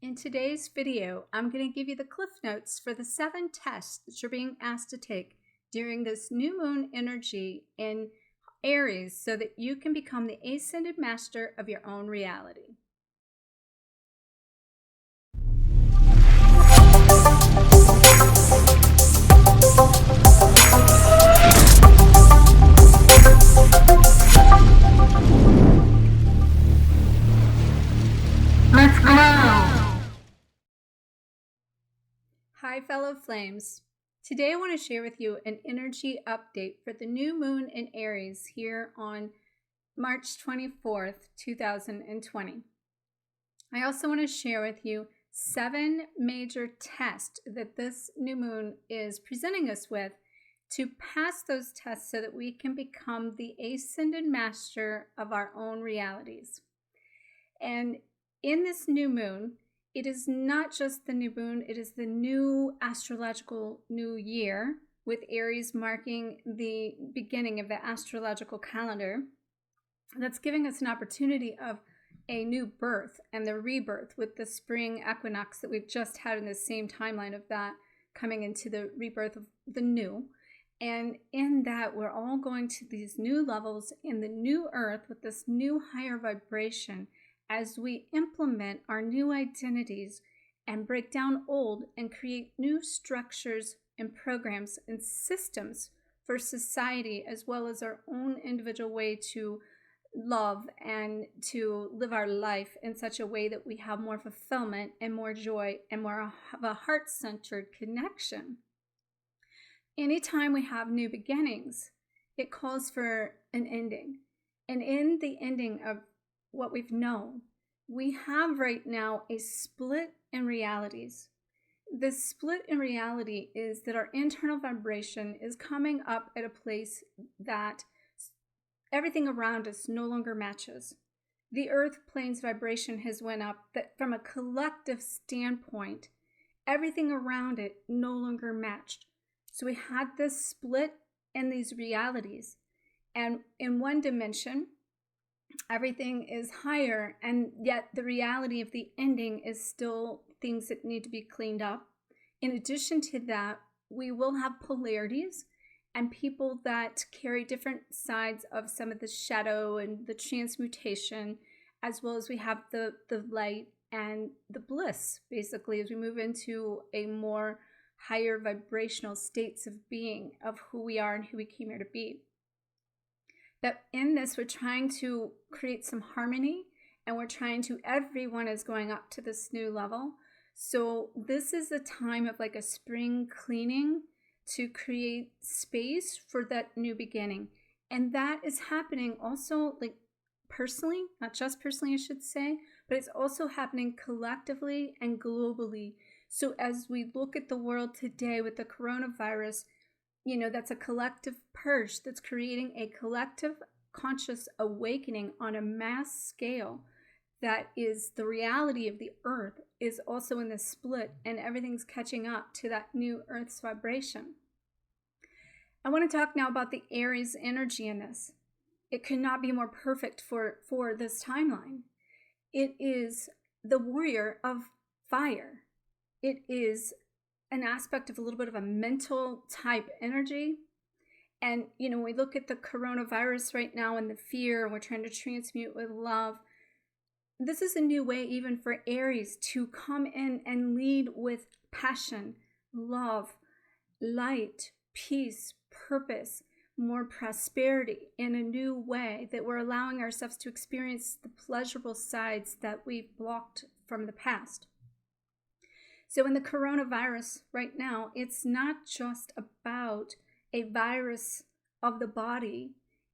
In today's video, I'm going to give you the cliff notes for the 7 tests that you're being asked to take during this new moon energy in Aries so that you can become the ascended master of your own reality. Let's go! Hi, fellow flames. Today I want to share with you an energy update for the new moon in Aries here on March 24th, 2020. I also want to share with you 7 major tests that this new moon is presenting us with to pass those tests so that we can become the ascended master of our own realities. And in this new moon, it is not just the new moon, it is the new astrological new year, with Aries marking the beginning of the astrological calendar. That's giving us an opportunity of a new birth and the rebirth with the spring equinox that we've just had in the same timeline of that coming into the rebirth of the new. And in that, we're all going to these new levels in the new earth with this new higher vibration as we implement our new identities and break down old and create new structures and programs and systems for society, as well as our own individual way to love and to live our life in such a way that we have more fulfillment and more joy and more of a heart-centered connection. Anytime we have new beginnings, it calls for an ending. And in the ending of what we've known, we have right now a split in realities. This split in reality is that our internal vibration is coming up at a place that everything around us no longer matches. The earth plane's vibration has went up, that from a collective standpoint, everything around it no longer matched. So we had this split in these realities, and in one dimension, everything is higher, and yet the reality of the ending is still things that need to be cleaned up. In addition to that, we will have polarities and people that carry different sides of some of the shadow and the transmutation, as well as we have the light and the bliss, basically, as we move into a more higher vibrational states of being of who we are and who we came here to be. That in this, we're trying to create some harmony, and we're trying to, everyone is going up to this new level. So this is a time of like a spring cleaning to create space for that new beginning. And that is happening also like personally, not just personally, I should say, but it's also happening collectively and globally. So as we look at the world today with the coronavirus, you know, that's a collective purge that's creating a collective conscious awakening on a mass scale. That is the reality of the earth is also in this split, and everything's catching up to that new earth's vibration. I want to talk now about the Aries energy in this. It could not be more perfect for this timeline. It is the warrior of fire. It is an aspect of a little bit of a mental type energy. And, you know, we look at the coronavirus right now and the fear, and we're trying to transmute with love. This is a new way even for Aries to come in and lead with passion, love, light, peace, purpose, more prosperity in a new way, that we're allowing ourselves to experience the pleasurable sides that we've blocked from the past. So in the coronavirus right now, it's not just about a virus of the body.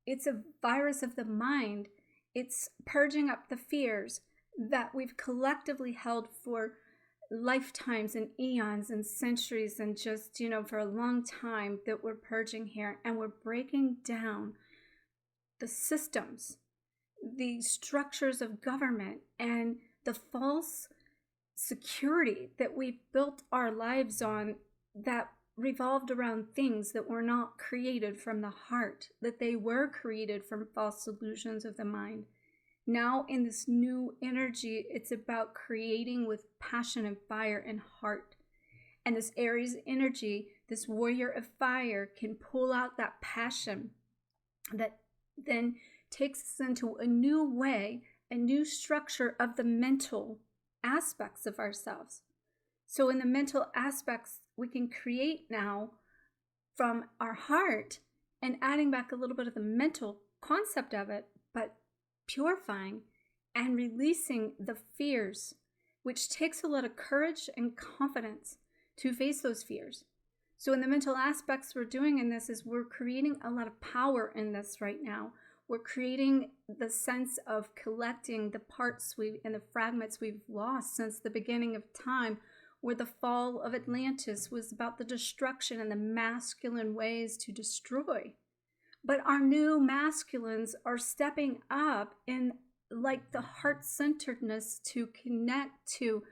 It's a virus of the mind. It's purging up the fears that we've collectively held for lifetimes and eons and centuries and just, you know, for a long time, that we're purging here. And we're breaking down the systems, the structures of government, and the false security that we've built our lives on, that revolved around things that were not created from the heart, that they were created from false illusions of the mind. Now in this new energy, it's about creating with passion and fire and heart. And this Aries energy, this warrior of fire, can pull out that passion that then takes us into a new way, a new structure of the mental aspects of ourselves. So in the mental aspects, we can create now from our heart and adding back a little bit of the mental concept of it, but purifying and releasing the fears, which takes a lot of courage and confidence to face those fears. So in the mental aspects we're doing in this is we're creating a lot of power in this right now. We're creating the sense of collecting the parts and the fragments we've lost since the beginning of time, where the fall of Atlantis was about the destruction and the masculine ways to destroy. But our new masculines are stepping up in like the heart-centeredness to connect to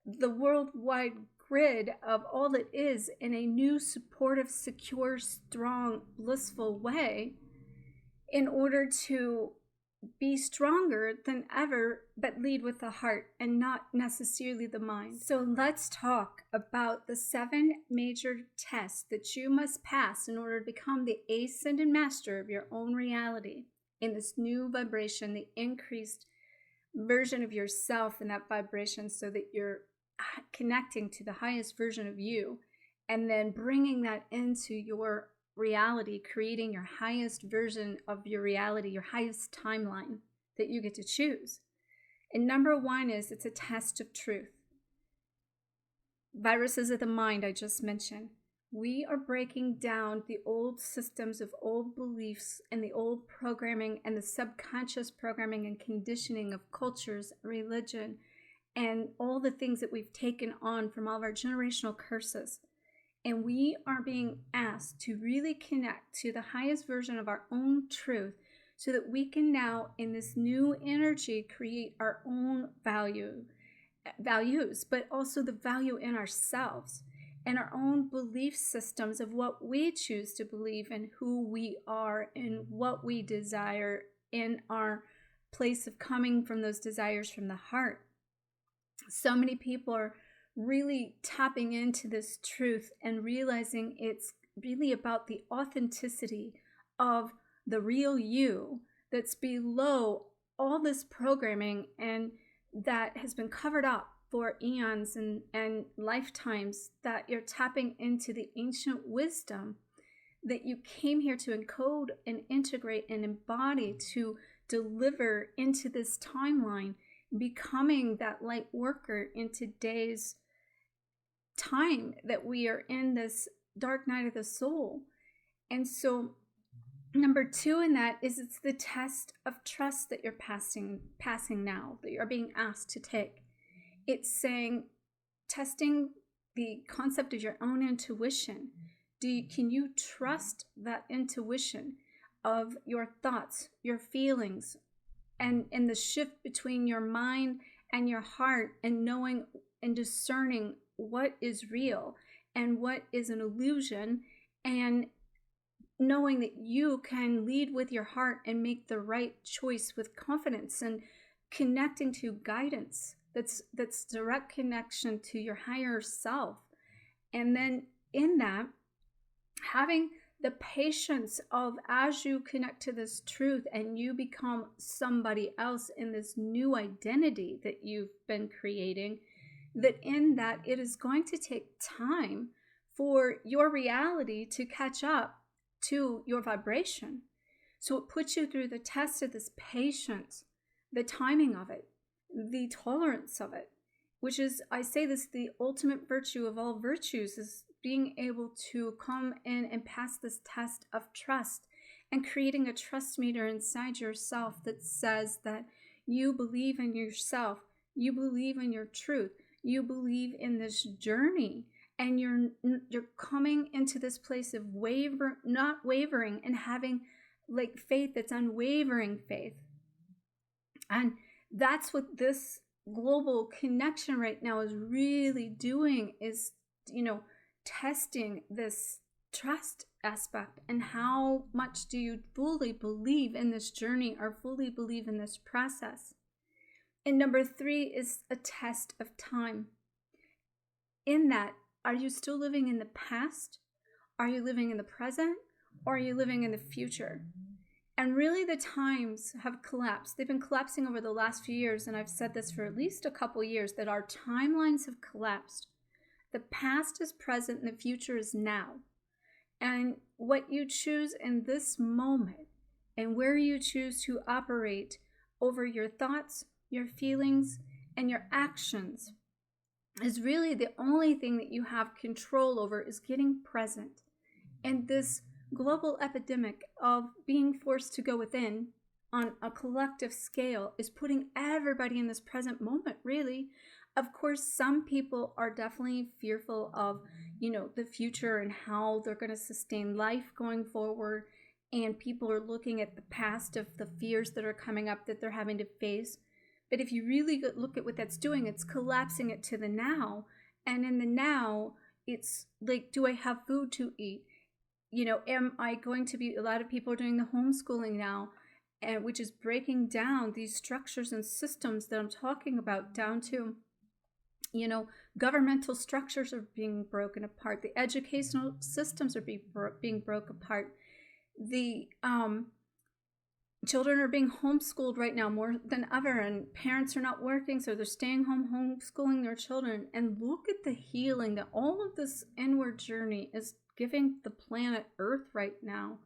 the worldwide grid of all it is in a new supportive, secure, strong, blissful way in order to be stronger than ever, but lead with the heart and not necessarily the mind. So let's talk about the 7 major tests that you must pass in order to become the ascended master of your own reality in this new vibration, the increased version of yourself in that vibration, so that you're connecting to the highest version of you and then bringing that into your reality, creating your highest version of your reality, your highest timeline that you get to choose. And number 1 is it's a test of truth. Viruses of the mind, I just mentioned. We are breaking down the old systems of old beliefs and the old programming and the subconscious programming and conditioning of cultures, religion, and all the things that we've taken on from all of our generational curses. And we are being asked to really connect to the highest version of our own truth so that we can now, in this new energy, create our own values, but also the value in ourselves and our own belief systems of what we choose to believe and who we are and what we desire in our place of coming from those desires from the heart. So many people are really tapping into this truth and realizing it's really about the authenticity of the real you that's below all this programming and that has been covered up for eons and lifetimes, that you're tapping into the ancient wisdom that you came here to encode and integrate and embody to deliver into this timeline, becoming that light worker in today's time that we are in this dark night of the soul. And so number 2 in that is it's the test of trust that you're passing now, that you're being asked to take. It's saying, testing the concept of your own intuition. Can you trust that intuition of your thoughts, your feelings, and the shift between your mind and your heart, and knowing and discerning what is real and what is an illusion, and knowing that you can lead with your heart and make the right choice with confidence and connecting to guidance that's direct connection to your higher self. And then in that, having the patience of, as you connect to this truth and you become somebody else in this new identity that you've been creating, that in that it is going to take time for your reality to catch up to your vibration. So it puts you through the test of this patience, the timing of it, the tolerance of it, which is, I say this, the ultimate virtue of all virtues, is being able to come in and pass this test of trust and creating a trust meter inside yourself that says that you believe in yourself, you believe in your truth, you believe in this journey, and you're coming into this place of not wavering and having like faith that's unwavering faith. And that's what this global connection right now is really doing, is, testing this trust aspect, and how much do you fully believe in this journey or fully believe in this process. And number 3 is a test of time. In that, are you still living in the past? Are you living in the present? Or are you living in the future? And really the times have collapsed. They've been collapsing over the last few years, and I've said this for at least a couple years, that our timelines have collapsed. The past is present and the future is now. And what you choose in this moment and where you choose to operate over your thoughts, your feelings, and your actions is really the only thing that you have control over, is getting present. And this global epidemic of being forced to go within on a collective scale is putting everybody in this present moment, really. Of course, some people are definitely fearful of, the future and how they're going to sustain life going forward. And people are looking at the past of the fears that are coming up that they're having to face. But if you really look at what that's doing, it's collapsing it to the now. And in the now, it's like, do I have food to eat? Am I going to be, a lot of people are doing the homeschooling now, and which is breaking down these structures and systems that I'm talking about down to, governmental structures are being broken apart. The educational systems are being broken apart. The children are being homeschooled right now more than ever, and parents are not working, so they're staying home homeschooling their children. And look at the healing that all of this inward journey is giving the planet Earth right now.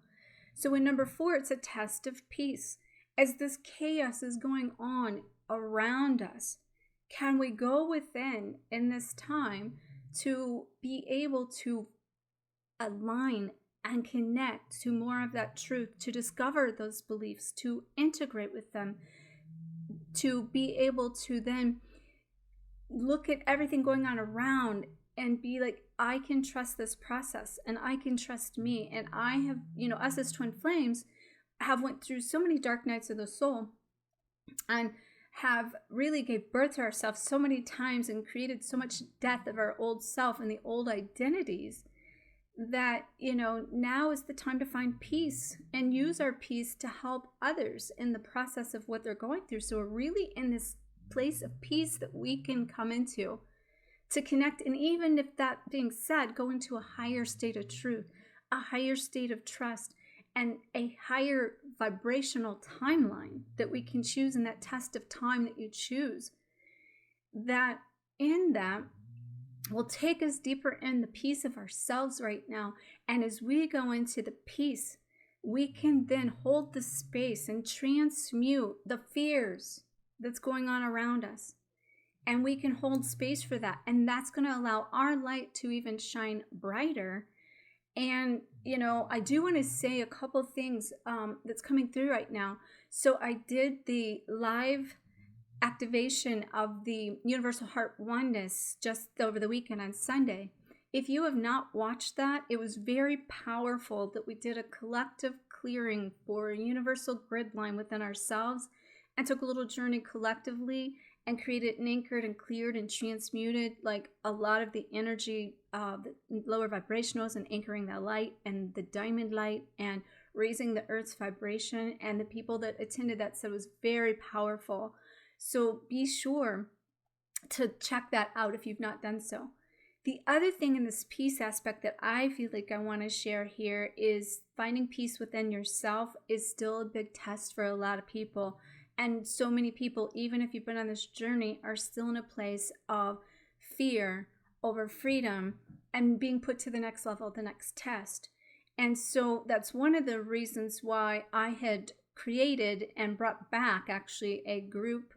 So in number 4, it's a test of peace. As this chaos is going on around us, can we go within in this time to be able to align and connect to more of that truth, to discover those beliefs, to integrate with them, to be able to then look at everything going on around and be like, I can trust this process, and I can trust me. And I have, us as twin flames have went through so many dark nights of the soul, and have really gave birth to ourselves so many times and created so much death of our old self and the old identities, that, now is the time to find peace and use our peace to help others in the process of what they're going through. So we're really in this place of peace that we can come into to connect. And even if that being said, go into a higher state of truth, a higher state of trust, and a higher vibrational timeline that we can choose in that test of time that you choose. That in that will take us deeper in the peace of ourselves right now. And as we go into the peace, we can then hold the space and transmute the fears that's going on around us. And we can hold space for that. And that's going to allow our light to even shine brighter. And, I do want to say a couple things that's coming through right now. So I did the live activation of the Universal Heart Oneness just over the weekend on Sunday. If you have not watched that, it was very powerful that we did a collective clearing for a universal grid line within ourselves, and took a little journey collectively and created and anchored and cleared and transmuted like a lot of the energy, the lower vibrationals, and anchoring that light and the diamond light and raising the earth's vibration. And the people that attended that said it was very powerful. So be sure to check that out if you've not done so. The other thing in this peace aspect that I feel like I want to share here is finding peace within yourself is still a big test for a lot of people. And so many people, even if you've been on this journey, are still in a place of fear over freedom and being put to the next level, the next test. And so that's one of the reasons why I had created and brought back actually a group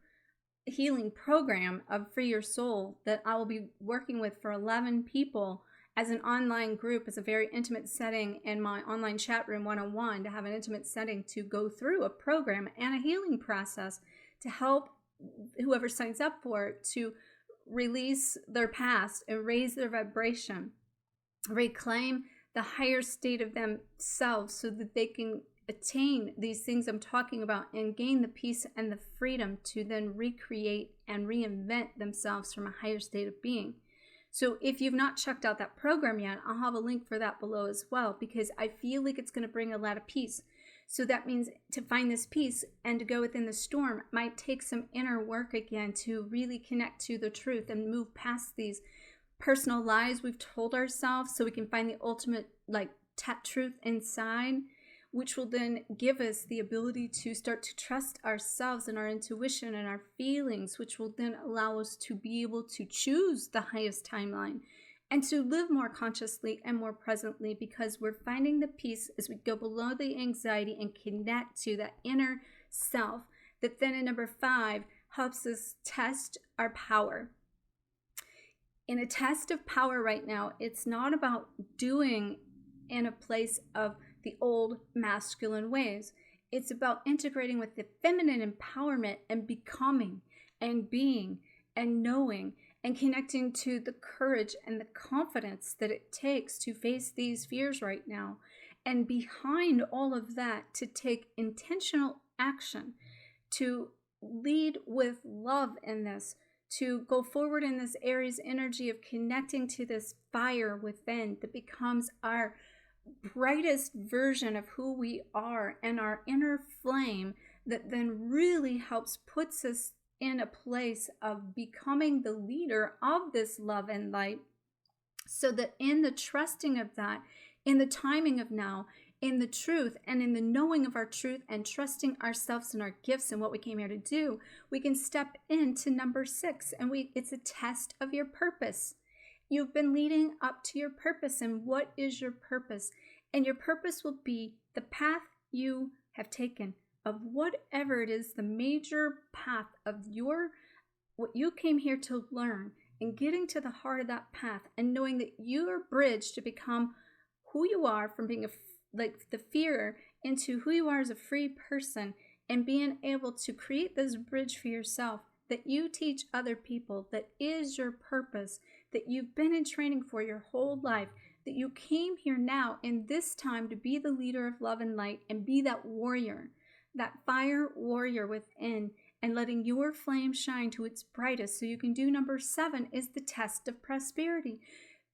healing program of Free Your Soul that I will be working with for 11 people as an online group, as a very intimate setting in my online chat room 101, to have an intimate setting to go through a program and a healing process to help whoever signs up for it to release their past and raise their vibration, reclaim the higher state of themselves so that they can attain these things I'm talking about and gain the peace and the freedom to then recreate and reinvent themselves from a higher state of being. So if you've not checked out that program yet, I'll have a link for that below as well, because I feel like it's going to bring a lot of peace. So that means to find this peace and to go within the storm might take some inner work again to really connect to the truth and move past these personal lies we've told ourselves, so we can find the ultimate truth inside, which will then give us the ability to start to trust ourselves and our intuition and our feelings, which will then allow us to be able to choose the highest timeline and to live more consciously and more presently, because we're finding the peace as we go below the anxiety and connect to that inner self that then in number 5 helps us test our power. In a test of power right now, it's not about doing in a place of the old masculine ways. It's about integrating with the feminine empowerment and becoming and being and knowing and connecting to the courage and the confidence that it takes to face these fears right now. And behind all of that, to take intentional action, to lead with love in this, to go forward in this Aries energy of connecting to this fire within that becomes our brightest version of who we are and our inner flame that then really helps puts us in a place of becoming the leader of this love and light, so that in the trusting of that, in the timing of now, in the truth and in the knowing of our truth and trusting ourselves and our gifts and what we came here to do, we can step into number 6, and it's a test of your purpose. You've been leading up to your purpose, and what is your purpose? And your purpose will be the path you have taken of whatever it is, the major path of what you came here to learn, and getting to the heart of that path and knowing that you are bridged to become who you are, from being the fear into who you are as a free person, and being able to create this bridge for yourself that you teach other people, that is your purpose, that you've been in training for your whole life, that you came here now in this time to be the leader of love and light and be that warrior, that fire warrior within, and letting your flame shine to its brightest. So you can do number 7 is the test of prosperity.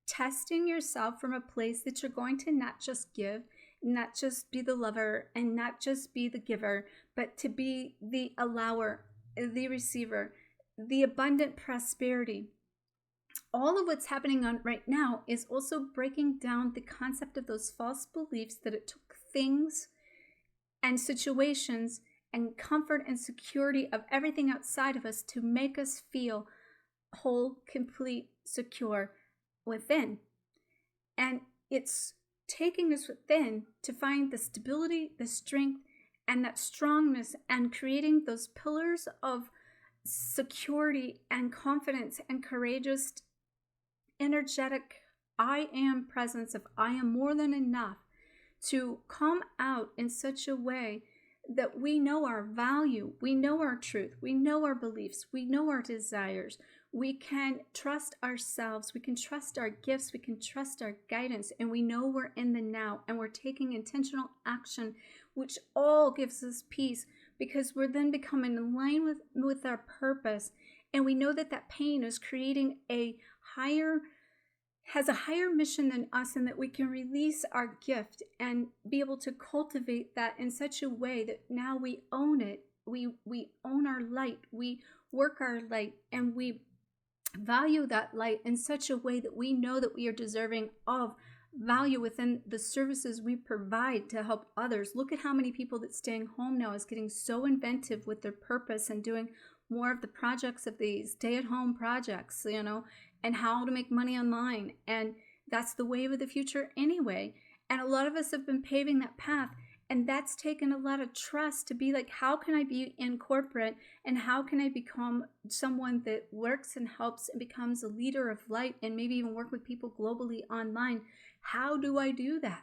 Testing yourself from a place that you're going to not just give, not just be the lover, and not just be the giver, but to be the allower, the receiver, the abundant prosperity. All of what's happening on right now is also breaking down the concept of those false beliefs that it took things and situations and comfort and security of everything outside of us to make us feel whole, complete, secure within. And it's taking us within to find the stability, the strength, and that strongness, and creating those pillars of security and confidence and courageous, energetic I am presence of I am more than enough, to come out in such a way that we know our value, we know our truth, we know our beliefs, we know our desires. We can trust ourselves, we can trust our gifts, we can trust our guidance, and we know we're in the now and we're taking intentional action, which all gives us peace, because we're then becoming in line with our purpose. And we know that that pain is creating has a higher mission than us, and that we can release our gift and be able to cultivate that in such a way that now we own it. We own our light, we work our light, and we value that light in such a way that we know that we are deserving of value within the services we provide to help others. Look at how many people that staying home now is getting so inventive with their purpose and doing more of the projects of these stay-at-home projects, and how to make money online. And that's the wave of the future anyway. And a lot of us have been paving that path, and that's taken a lot of trust to be like, how can I be in corporate, and how can I become someone that works and helps and becomes a leader of light, and maybe even work with people globally online? How do I do that,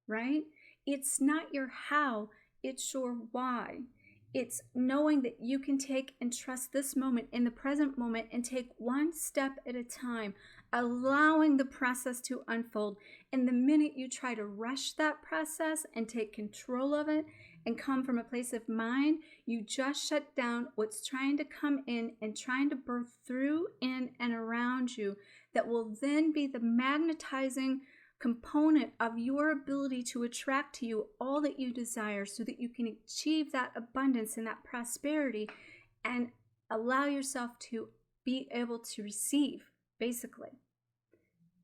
right? It's not your how, it's your why. It's knowing that you can take and trust this moment in the present moment and take one step at a time, allowing the process to unfold. And the minute you try to rush that process and take control of it and come from a place of mind, you just shut down what's trying to come in and trying to birth through, in, and around you, that will then be the magnetizing component of your ability to attract to you all that you desire, so that you can achieve that abundance and that prosperity and allow yourself to be able to receive, basically.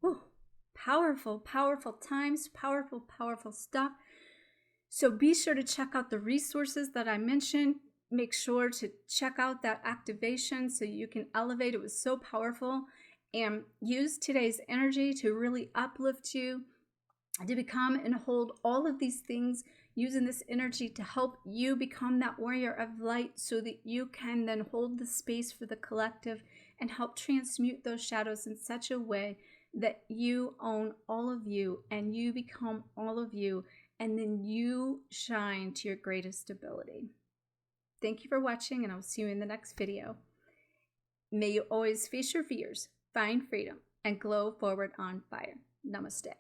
Whew. Powerful, powerful times, powerful, powerful stuff. So be sure to check out the resources that I mentioned. Make sure to check out that activation so you can elevate. It was so powerful. And use today's energy to really uplift you, to become and hold all of these things, using this energy to help you become that warrior of light, so that you can then hold the space for the collective and help transmute those shadows in such a way that you own all of you and you become all of you, and then you shine to your greatest ability. Thank you for watching, and I'll see you in the next video. May you always face your fears, find freedom, and glow forward on fire. Namaste.